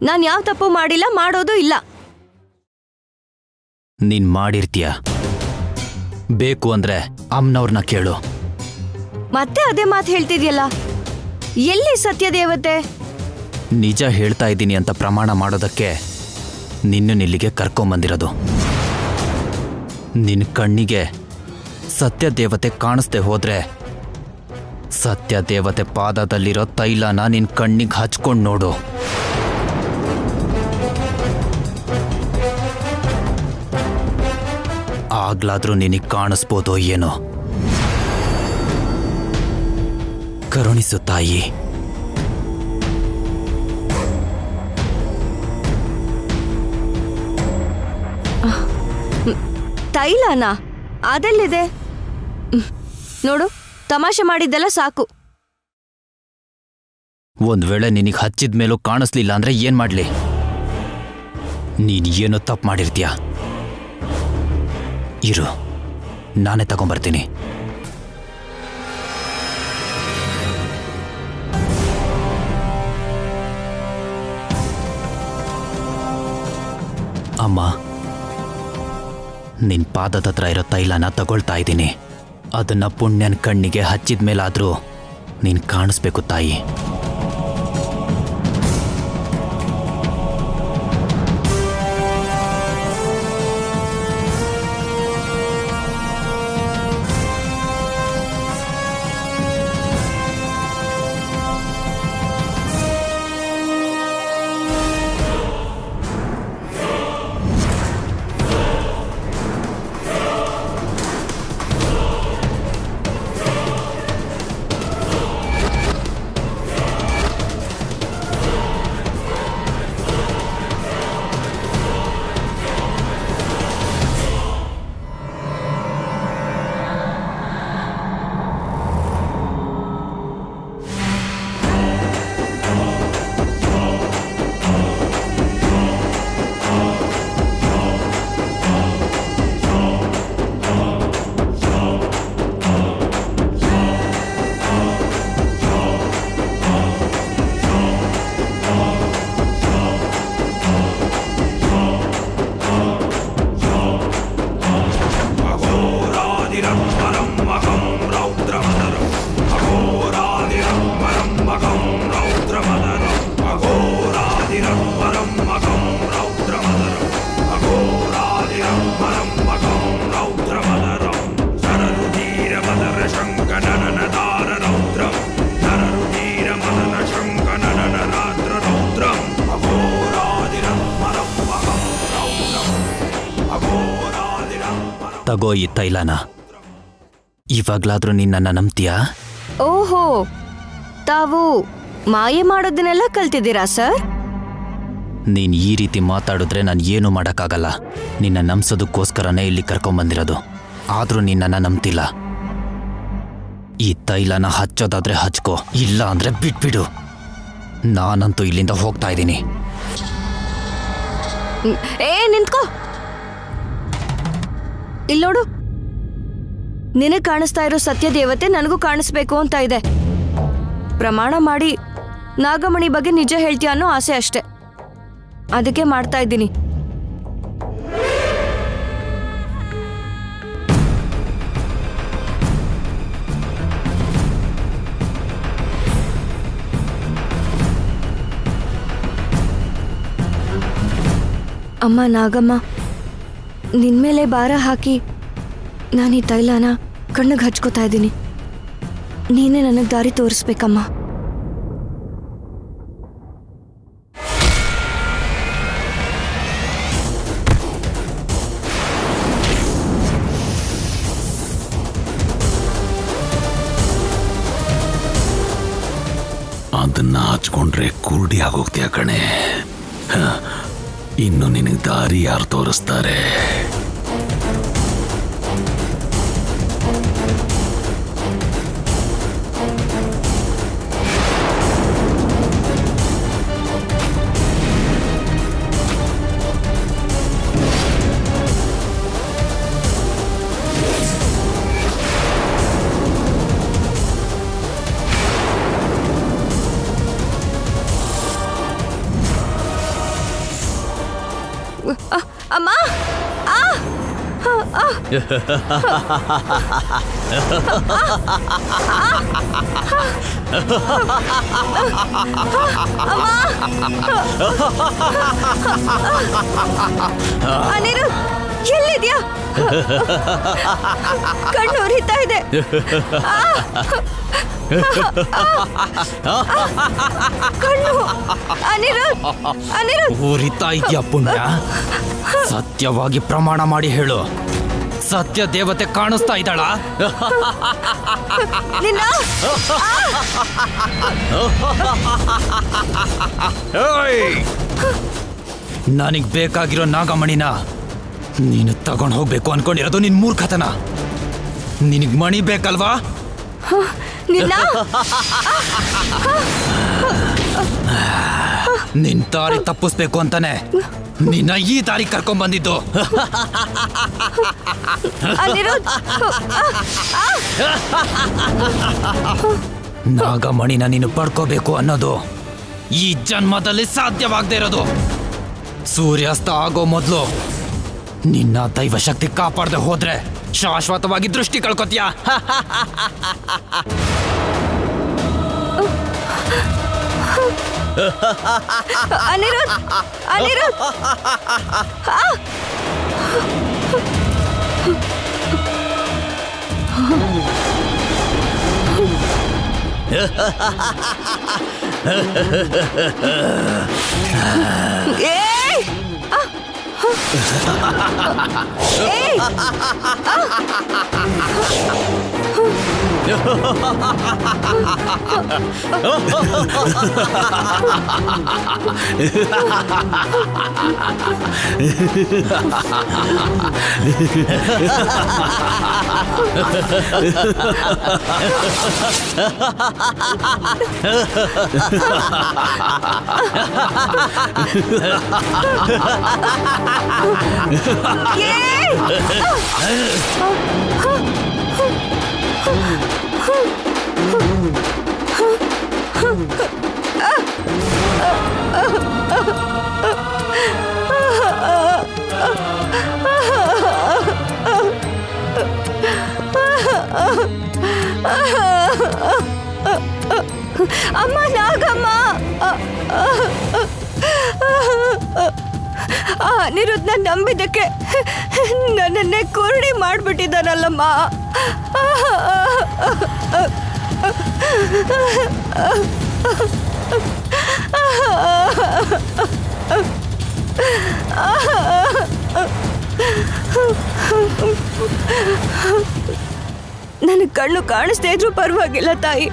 ನಾನು ಯಾವ ತಪ್ಪು ಮಾಡಿಲ್ಲ, ಮಾಡೋದು ಇಲ್ಲ. ನೀನ್ ಮಾಡಿರ್ತೀಯ. ಬೇಕು ಅಂದ್ರೆ ಅಮ್ಮನವ್ರನ್ನ ಕೇಳು. ಮತ್ತೆ ಅದೇ ಮಾತು ಹೇಳ್ತಿದ್ಯಲ್ಲ, ಎಲ್ಲಿ ಸತ್ಯದೇವತೆ? ನಿಜ ಹೇಳ್ತಾ ಇದ್ದೀನಿ ಅಂತ ಪ್ರಮಾಣ ಮಾಡೋದಕ್ಕೆ ನಿನ್ನನ್ನಿಲ್ಲಿಗೆ ಕರ್ಕೊಂಬಂದಿರೋದು. ನಿನ್ನ ಕಣ್ಣಿಗೆ ಸತ್ಯದೇವತೆ ಕಾಣಿಸ್ದೆ ಹೋದ್ರೆ ಸತ್ಯದೇವತೆ ಪಾದದಲ್ಲಿರೋ ತೈಲನ ನಿನ್ನ ಕಣ್ಣಿಗೆ ಹಚ್ಕೊಂಡು ನೋಡು. ಆಗ್ಲಾದ್ರೂ ನಿನಗೆ ಕಾಣಿಸ್ಬೋದೋ ಏನೋ. ಕರುಣಿಸು ತಾಯಿ. ತೈಲನ? ಅದೆಲ್ಲಿದೆ? ನೋಡು, ತಮಾಷೆ ಮಾಡಿದ್ದೆಲ್ಲ ಸಾಕು. ಒಂದ್ ವೇಳೆ ನಿನಗೆ ಹಚ್ಚಿದ ಮೇಲೂ ಕಾಣಿಸ್ಲಿಲ್ಲ ಅಂದ್ರೆ ಏನ್ ಮಾಡ್ಲಿ? ನೀನ್ ಏನೋ ತಪ್ಪು ಮಾಡಿರ್ತೀಯ. ಇರು, ನಾನೇ ತಗೊಂಬರ್ತೀನಿ. ಅಮ್ಮ, ನಿನ್ ಪಾದದ ಹತ್ರ ಇರೋ ತೈಲನ ತಗೊಳ್ತಾ ಇದ್ದೀನಿ. ಅದನ್ನ ಪುಣ್ಯನ ಕಣ್ಣಿಗೆ ಹಚ್ಚಿದ ಮೇಲಾದ್ರೂ ನೀನ್ ಕಾಣಿಸ್ಬೇಕು ತಾಯಿ. ತಗೋ ಈ ತೈಲನ. ಇವಾಗ್ಲಾದ್ರೂ ನಿನ್ನ ನಂಬ್ತೀಯಾ? ಓಹೋ, ತಾವು ಮಾಯೆ ಮಾಡೋದನ್ನೆಲ್ಲ ಕಲ್ತಿದ್ದೀರಾ ಸರ್? ನೀನ್ ಈ ರೀತಿ ಮಾತಾಡಿದ್ರೆ ನಾನು ಏನೂ ಮಾಡೋಕ್ಕಾಗಲ್ಲ. ನಿನ್ನ ನಂಬಿಸೋದಕ್ಕೋಸ್ಕರನೇ ಇಲ್ಲಿ ಕರ್ಕೊಂಬಂದಿರೋದು. ಆದ್ರೂ ನಿನ್ನನ್ನು ನಂಬ್ತಿಲ್ಲ. ಈ ತೈಲನ ಹಚ್ಚೋದಾದ್ರೆ ಹಚ್ಕೋ, ಇಲ್ಲ ಅಂದ್ರೆ ಬಿಟ್ಬಿಡು. ನಾನಂತೂ ಇಲ್ಲಿಂದ ಹೋಗ್ತಾ ಇದ್ದೀನಿ. ನಿಂತ್ಕೋ. ಇಲ್ಲೋಡು, ನಿನಗೆ ಕಾಣಿಸ್ತಾ ಇರೋ ಸತ್ಯದೇವತೆ ನನಗೂ ಕಾಣಿಸ್ಬೇಕು ಅಂತ ಇದೆ. ಪ್ರಮಾಣ ಮಾಡಿ ನಾಗಮಣಿ ಬಗ್ಗೆ ನಿಜ ಹೇಳ್ತೀಯ ಅನ್ನೋ ಆಸೆ ಅಷ್ಟೆ. ಅದಕ್ಕೆ ಮಾಡ್ತಾ ಇದ್ದೀನಿ. ಅಮ್ಮ ನಾಗಮ್ಮ, ನಿನ್ಮೇಲೆ ಭಾರ ಹಾಕಿ ನಾನು ಈ ತೈಲನ ಕಣ್ಣಿಗೆ ಹಚ್ಕೋತಾ ಇದ್ದೀನಿ. ನೀನೇ ನನಗೆ ದಾರಿ ತೋರಿಸ್ಬೇಕಮ್ಮ. ಅದನ್ನ ಹಚ್ಕೊಂಡ್ರೆ ಕುರುಡಿ ಆಗೋಗ್ತೀಯ ಕಣೆ. ಇನ್ನು ನಿನಗೆ ದಾರಿ ಯಾರು ತೋರಿಸ್ತಾರೆ? ಅನಿರುದ್ಧ್ ಎಲ್ಲಿದ್ಯಾ? ಕಣ್ಣು ಉರಿತಾ ಇದೆ. ಕಣ್ಣು ಅನಿರುದ್ಧ್ ಉರಿತಾ ಇದೆಯಾ ಪುಣ್ಯ? ಸತ್ಯವಾಗಿ ಪ್ರಮಾಣ ಮಾಡಿ ಹೇಳು, ಸತ್ಯ ದೇವತೆ ಕಾಣಿಸ್ತಾ ಇದ್ದಾಳ? ನಿನ್ನ ನನಗ್ ಬೇಕಾಗಿರೋ ನಾಗಮಣಿನ ನೀನು ತಗೊಂಡು ಹೋಗ್ಬೇಕು ಅನ್ಕೊಂಡಿರೋದು ನಿನ್ ಮೂರ್ಖತನ. ನಿನಗ್ ಮಣಿ ಬೇಕಲ್ವಾ? ನಿನ್ನ ನಿನ್ ದಾರಿ ತಪ್ಪಿಸ್ಬೇಕು ಅಂತಾನೆ ನಿನ್ನ ಈ ದಾರಿ ಕರ್ಕೊಂಡ್ ಬಂದಿದ್ದು. ಅನಿರುದ್ಧ್ ನಾಗಮಣಿನ ನೀನು ಪಡ್ಕೋಬೇಕು ಅನ್ನೋದು ಈ ಜನ್ಮದಲ್ಲಿ ಸಾಧ್ಯವಾಗದೇ ಇರೋದು. ಸೂರ್ಯಾಸ್ತ ಆಗೋ ಮೊದಲು ನಿನ್ನ ದೈವಶಕ್ತಿ ಕಾಪಾಡದೆ ಹೋದ್ರೆ ಶಾಶ್ವತವಾಗಿ ದೃಷ್ಟಿ ಕಳ್ಕೊತೀಯ. ಅನಿರುದ್ಧ್ ಅನಿರುದ್ಧ್ ಏಯ್! ಏಯ್! ಅಮ್ಮ ನಾಗಮ್ಮ, ಅನಿರುದ್ಧನ ನಂಬಿದ್ದಕ್ಕೆ ನನ್ನನ್ನೇ ಕುರುಡಿ ಮಾಡ್ಬಿಟ್ಟಿದ್ದಾನಲ್ಲಮ್ಮ. ನನ್ನ ಕಣ್ಣು ಕಾಣಿಸ್ತಾ ಇದ್ರು ಪರವಾಗಿಲ್ಲ ತಾಯಿ.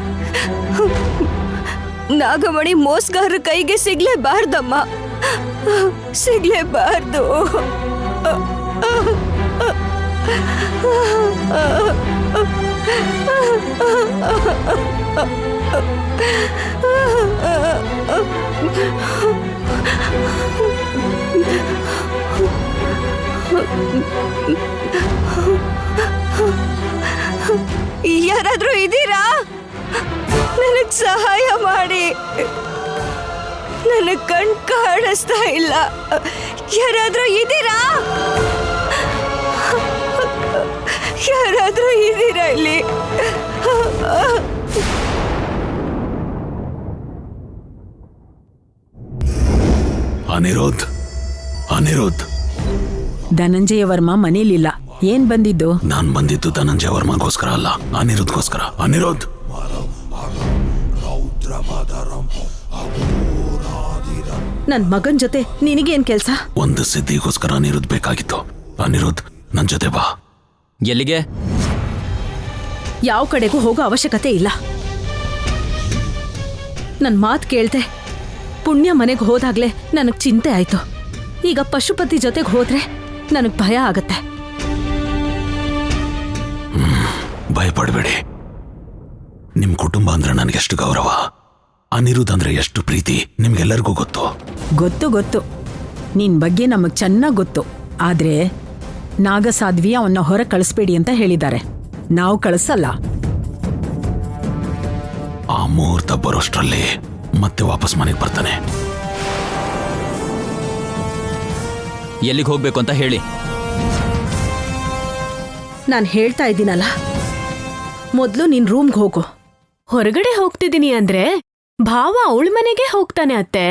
ನಾಗಮಣಿ ಮೋಸಗಾರರ ಕೈಗೆ ಸಿಗ್ಲೇಬಾರ್ದಮ್ಮ, ಸಿಗ್ಲೇಬಾರ್ದು. ಯಾರಾದ್ರೂ ಇದ್ದೀರಾ? ನನಗ್ ಸಹಾಯ ಮಾಡಿ, ನನಗ್ ಕಣ್ ಕಾಣಿಸ್ತಾ ಇಲ್ಲ. ಯಾರಾದ್ರೂ ಇದ್ದೀರಾ? ಯಾರಾದ್ರೂ ಇದ್ದೀರಾ ಇಲ್ಲಿ? ಅನಿರುದ್ಧ್, ಅನಿರುದ್ಧ್. ಧನಂಜಯ ವರ್ಮ ಮನೇಲಿಲ್ಲ. ಏನ್ ಬಂದಿದ್ದು? ನಾನ್ ಬಂದಿದ್ದು ಧನಂಜಯ ವರ್ಮಗೋಸ್ಕರ ಅಲ್ಲ, ಅನಿರುದ್ಧ್ಗೋಸ್ಕರ. ಅನಿರುದ್ಧ್, ನನ್ ಮಗನ್ ಜೊತೆ ನಿನಗೇನ್ ಕೆಲ್ಸ? ಒಂದು ಸಿದ್ಧಿಗೋಸ್ಕರ ಅನಿರುದ್ಧ್ ಬೇಕಾಗಿತ್ತು. ಅನಿರುದ್ಧ್, ನನ್ ಜೊತೆ ಬಾ. ಎಲ್ಲಿಗೆ? ಯಾವ ಕಡೆಗೂ ಹೋಗೋ ಅವಶ್ಯಕತೆ ಇಲ್ಲ. ನನ್ ಮಾತ್ ಕೇಳ್ದೆ ಪುಣ್ಯ ಮನೆಗೆ ಹೋದಾಗ್ಲೇ ನನಗ್ ಚಿಂತೆ ಆಯ್ತು. ಈಗ ಪಶುಪತಿ ಜೊತೆಗೆ ಹೋದ್ರೆ ನನಗ್ ಭಯ ಆಗತ್ತೆ. ಭಯಪಡಬೇಡಿ. ನಿಮ್ ಕುಟುಂಬ ಅಂದ್ರೆ ನನಗೆಷ್ಟು ಗೌರವ, ಅನಿರುದ್ಧ್ ಅಂದ್ರೆ ಎಷ್ಟು ಪ್ರೀತಿ ನಿಮ್ಗೆಲ್ಲರಿಗೂ ಗೊತ್ತು. ಗೊತ್ತು ಗೊತ್ತು, ನಿನ್ ಬಗ್ಗೆ ನಮಗ್ ಚೆನ್ನಾಗ್ ಗೊತ್ತು. ಆದ್ರೆ ನಾಗಸಾಧ್ವಿ ಅವನ್ನ ಹೊರ ಕಳಿಸ್ಬೇಡಿ ಅಂತ ಹೇಳಿದ್ದಾರೆ. ನಾವು ಕಳಿಸಲ್ಲ. ಆ ಮುಹೂರ್ತ ಬರೋಷ್ಟ್ರಲ್ಲಿ ಮತ್ತೆ ವಾಪಸ್ ಮನೆಗೆ ಬರ್ತಾನೆ. ಎಲ್ಲಿಗೆ ಹೋಗ್ಬೇಕು ಅಂತ ಹೇಳಿ. ನಾನು ಹೇಳ್ತಾ ಇದ್ದೀನಲ್ಲ, ಮೊದಲು ನಿನ್ ರೂಮ್ಗೆ ಹೋಗು. ಹೊರಗಡೆ ಹೋಗ್ತಿದ್ದೀನಿ ಅಂದ್ರೆ ಭಾವ ಅವಳ ಮನೆಗೆ ಹೋಗ್ತಾನೆ ಅತ್ತೆ.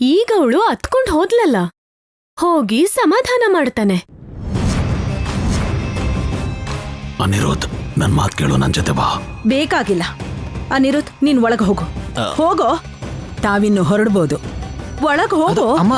ಈಗ ಅವಳು ಹತ್ಕೊಂಡ್ ಹೋದ್ಲಲ್ಲ, ಹೋಗಿ ಸಮಾಧಾನ ಮಾಡ್ತಾನೆ. ಅನಿರುದ್ಧ್, ನನ್ ಮಾತು ಕೇಳು, ನನ್ ಜೊತೆ ಬಾ. ಬೇಕಾಗಿಲ್ಲ. ಅನಿರುದ್ಧ್, ನೀನ್ ಒಳಗೆ ಹೋಗು. ಹೋಗೋ. ತಾವಿನ್ನು ಹೊರಡ್ಬೋದು. ಒಳಗೆ ಹೋಗೋ. ಅಮ್ಮ,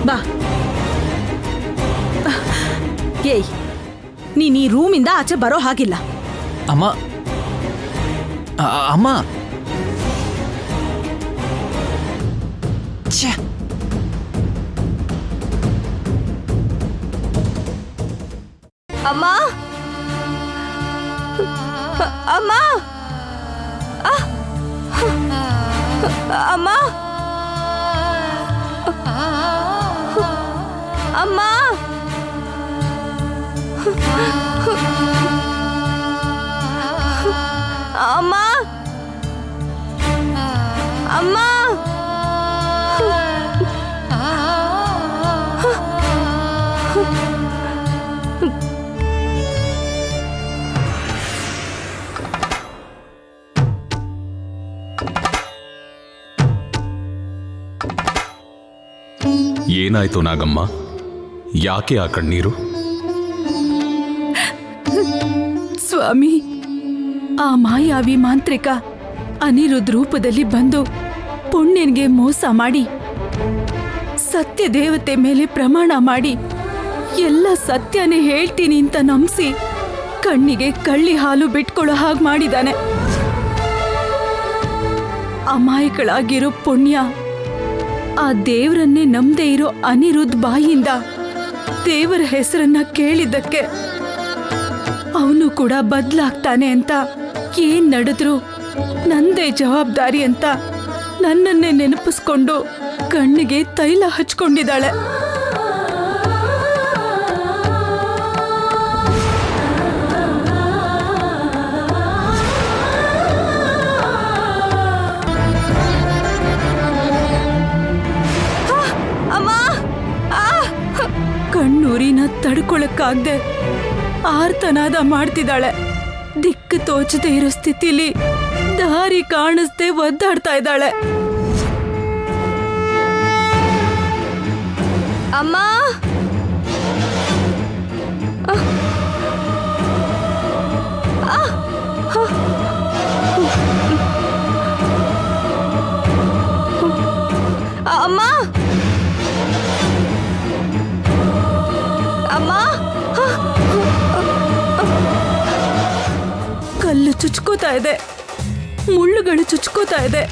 ಬಾ. ಏಯ್, ನೀನ್ ಈ ರೂಮಿಂದ ಆಚೆ ಬರೋ ಹಾಗಿಲ್ಲ. ಅಮ್ಮ, ಅಮ್ಮ. ಛೆ. ಅಮ್ಮ, ಅಮ್ಮ, ಅಮ್ಮ, ಅಮ್ಮ, ಅಮ್ಮ, ಅಮ್ಮ. ಏನಾಯ್ತು ನಾಗಮ್ಮ? ಯಾಕೆ ಆ ಕಣ್ಣೀರು? ಸ್ವಾಮಿ, ಆ ಮಾಯಾವಿ ಮಾಂತ್ರಿಕ ಅನಿರುದ್ಧ ರೂಪದಲ್ಲಿ ಬಂದು ಪುಣ್ಯನ್ಗೆ ಮೋಸ ಮಾಡಿ ಸತ್ಯ ದೇವತೆ ಮೇಲೆ ಪ್ರಮಾಣ ಮಾಡಿ ಎಲ್ಲ ಸತ್ಯನೇ ಹೇಳ್ತೀನಿ ಅಂತ ನಂಬಿಸಿ ಕಣ್ಣಿಗೆ ಕಳ್ಳಿ ಹಾಲು ಬಿಟ್ಕೊಳ್ಳೋ ಹಾಗೆ ಮಾಡಿದಾನೆ. ಅಮಾಯಕಳಾಗಿರೋ ಪುಣ್ಯ ಆ ದೇವರನ್ನೇ ನಂಬದೇ ಇರೋ ಅನಿರುದ್ಧ ಬಾಯಿಂದ ದೇವರ ಹೆಸರನ್ನ ಕೇಳಿದ್ದಕ್ಕೆ ಅವನು ಕೂಡ ಬದಲಾಗ್ತಾನೆ ಅಂತ ಏನ್ ನಡೆದ್ರು ನಂದೇ ಜವಾಬ್ದಾರಿ ಅಂತ ನನ್ನನ್ನೇ ನೆನಪಿಸ್ಕೊಂಡು ಕಣ್ಣಿಗೆ ತೈಲ ಹಚ್ಕೊಂಡಿದ್ದಾಳೆ. ಕಣ್ಣೂರಿನ ತಡ್ಕೊಳಕ್ಕಾಗ್ದೆ ಆರ್ತನಾದ ಮಾಡ್ತಿದ್ದಾಳೆ. ದಿಕ್ಕು ತೋಚದೆ ಇರೋ ಸ್ಥಿತಿಲಿ ದಾರಿ ಕಾಣಿಸ್ದೆ ಒದ್ದಾಡ್ತಾ ಇದ್ದಾಳೆ. ಅಮ್ಮ, ಅಮ್ಮ, ಅಮ್ಮ. ಕಲ್ಲು ಚುಚ್ಕೋತಾ ಇದೆ, ಮುಳ್ಳುಗಳು ಚುಚ್ಕೋತಾ ಇದೆ.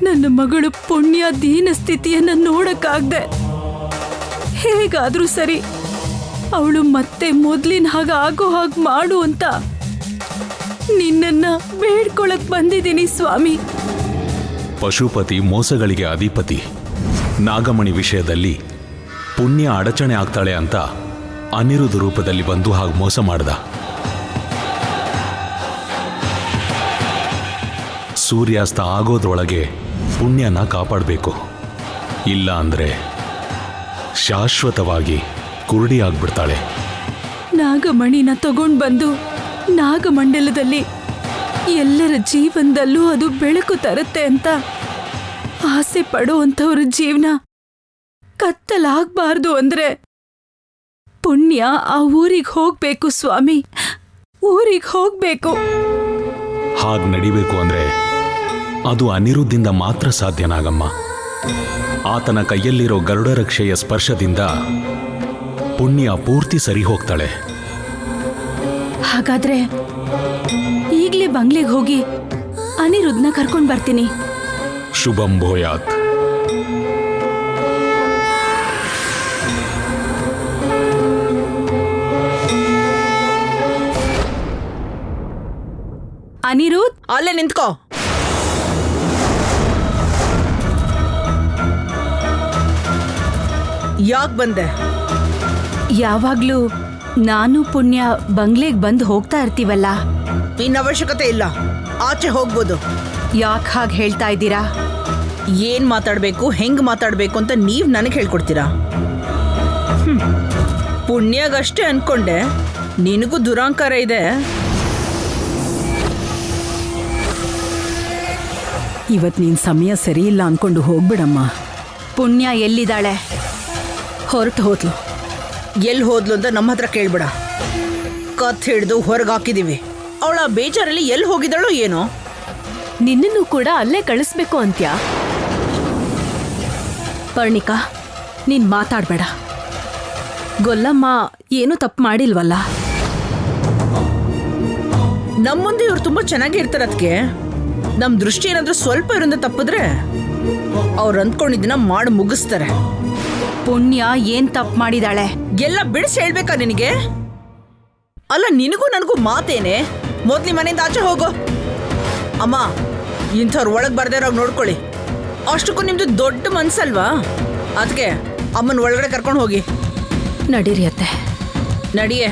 ನನ್ನ ಮಗಳು ಪುಣ್ಯ ದೀನ ಸ್ಥಿತಿಯನ್ನ ನೋಡಕ್ಕಾಗ್ದೆ. ಹೇಗಾದ್ರೂ ಸರಿ ಅವಳು ಮತ್ತೆ ಮೊದ್ಲಿನ ಹಾಗೆ ಆಗೋ ಹಾಗೆ ಮಾಡು ಅಂತ ನಿನ್ನನ್ನ ಬೇಡ್ಕೊಳಕ್ ಬಂದಿದ್ದೀನಿ ಸ್ವಾಮಿ. ಪಶುಪತಿ ಮೋಸಗಳಿಗೆ ಅಧಿಪತಿ. ನಾಗಮಣಿ ವಿಷಯದಲ್ಲಿ ಪುಣ್ಯ ಅಡಚಣೆ ಆಗ್ತಾಳೆ ಅಂತ ಅನಿರುದ್ಧ ರೂಪದಲ್ಲಿ ಬಂದು ಹಾಗೆ ಮೋಸ ಮಾಡ್ದ. ಸೂರ್ಯಾಸ್ತ ಆಗೋದ್ರೊಳಗೆ ಪುಣ್ಯನ ಕಾಪಾಡಬೇಕು. ಇಲ್ಲ ಅಂದ್ರೆ ಶಾಶ್ವತವಾಗಿ ಕುರುಡಿ ಆಗ್ಬಿಡ್ತಾಳೆ. ನಾಗಮಣಿನ ತಗೊಂಡ್ ಬಂದು ನಾಗಮಂಡಲದಲ್ಲಿ ಎಲ್ಲರ ಜೀವನದಲ್ಲೂ ಅದು ಬೆಳಕು ತರುತ್ತೆ ಅಂತ ಆಸೆ ಪಡುವಂಥವ್ರ ಜೀವನ ಕತ್ತಲಾಗ್ಬಾರ್ದು ಅಂದ್ರೆ ಪುಣ್ಯ ಆ ಊರಿಗೆ ಹೋಗ್ಬೇಕು ಸ್ವಾಮಿ, ಊರಿಗೆ ಹೋಗ್ಬೇಕು. ಹಾಗೆ ನಡಿಬೇಕು ಅಂದ್ರೆ ಅದು ಅನಿರುದ್ಧಿಂದ ಮಾತ್ರ ಸಾಧ್ಯ ನಾಗಮ್ಮ. ಆತನ ಕೈಯಲ್ಲಿರೋ ಗರುಡ ರಕ್ಷೆಯ ಸ್ಪರ್ಶದಿಂದ ಪುಣ್ಯ ಪೂರ್ತಿ ಸರಿ ಹೋಗ್ತಾಳೆ. ಹಾಗಾದ್ರೆ ಈಗ್ಲೇ ಬಂಗ್ಲೆಗೆ ಹೋಗಿ ಅನಿರುದ್ಧನ ಕರ್ಕೊಂಡ್ ಬರ್ತೀನಿ. ಶುಭಂ ಭೂಯಾತ್. ಅನಿರುದ್, ಅಲ್ಲೇ ನಿಂತ್ಕೋ. ಯಾಕ್ ಬಂದೆ? ಯಾವಾಗ್ಲೂ ನಾನು ಪುಣ್ಯ ಬಂಗ್ಲೆಗ್ ಬಂದು ಹೋಗ್ತಾ ಇರ್ತೀವಲ್ಲ, ಇನ್ ಅವಶ್ಯಕತೆ ಇಲ್ಲ, ಆಚೆ ಹೋಗ್ಬೋದು. ಯಾಕೆ ಹಾಗೆ ಹೇಳ್ತಾ ಇದ್ದೀರಾ? ಏನ್ ಮಾತಾಡ್ಬೇಕು, ಹೆಂಗ್ ಮಾತಾಡ್ಬೇಕು ಅಂತ ನೀವ್ ನನಗೆ ಹೇಳ್ಕೊಡ್ತೀರಾ? ಪುಣ್ಯಗಷ್ಟೇ ಅನ್ಕೊಂಡೆ, ನಿನಗೂ ದುರಾಂಕಾರ ಇದೆ. ಇವತ್ ನೀನ್ ಸಮಯ ಸರಿ ಇಲ್ಲ ಅನ್ಕೊಂಡು ಹೋಗ್ಬಿಡಮ್ಮ. ಪುಣ್ಯ ಎಲ್ಲಿದ್ದಾಳೆ? ಹೊರಟು ಹೋದ್ಲು. ಎಲ್ಲಿ ಹೋದ್ಲು ಅಂತ ನಮ್ಮ ಹತ್ರ ಕೇಳ್ಬೇಡ. ಕತ್ ಹಿಡ್ದು ಹೊರಗೆ ಹಾಕಿದೀವಿ. ಅವಳ ಬೇಜಾರಲ್ಲಿ ಎಲ್ಲಿ ಹೋಗಿದ್ದಾಳೋ ಏನೋ. ನಿನ್ನನ್ನು ಕೂಡ ಅಲ್ಲೇ ಕಳಿಸ್ಬೇಕು ಅಂತ್ಯಾ? ಪರ್ಣಿಕಾ, ನೀನ್ ಮಾತಾಡ್ಬೇಡ. ಗೊಲ್ಲಮ್ಮ ಏನೂ ತಪ್ಪು ಮಾಡಿಲ್ವಲ್ಲ. ನಮ್ಮ ಮುಂದೆ ಇವ್ರು ತುಂಬಾ ಚೆನ್ನಾಗಿ ಇರ್ತಾರೆ. ಅದಕ್ಕೆ ನಮ್ ದೃಷ್ಟಿ ಏನಾದ್ರೂ ಸ್ವಲ್ಪ ಇರಿಂದ ತಪ್ಪಿದ್ರೆ ಅವ್ರು ಅಂದ್ಕೊಂಡಿದ್ದನ್ನ ಮಾಡಿ ಮುಗಿಸ್ತಾರೆ. ಪುಣ್ಯ ಏನ್ ತಪ್ಪು ಮಾಡಿದಾಳೆ? ಎಲ್ಲ ಬಿಡಿಸಿ ಹೇಳ್ಬೇಕಾ ನಿನಗೆ? ಅಲ್ಲ, ನಿನಗೂ ನನಗೂ ಮಾತೇನೆ? ಮೊದ್ಲಿ ಮನೆಯಿಂದ ಆಚೆ ಹೋಗೋ. ಅಮ್ಮ, ಇಂಥವ್ರು ಒಳಗೆ ಬರ್ದೇ ಇರೋವಾಗ ನೋಡ್ಕೊಳ್ಳಿ. ಅಷ್ಟಕ್ಕೂ ನಿಮ್ದು ದೊಡ್ಡ ಮನ್ಸಲ್ವಾ? ಅದಕ್ಕೆ ಅಮ್ಮನ ಒಳಗಡೆ ಕರ್ಕೊಂಡು ಹೋಗಿ. ನಡೀರಿ ಅತ್ತೆ. ನಡಿಯೇ.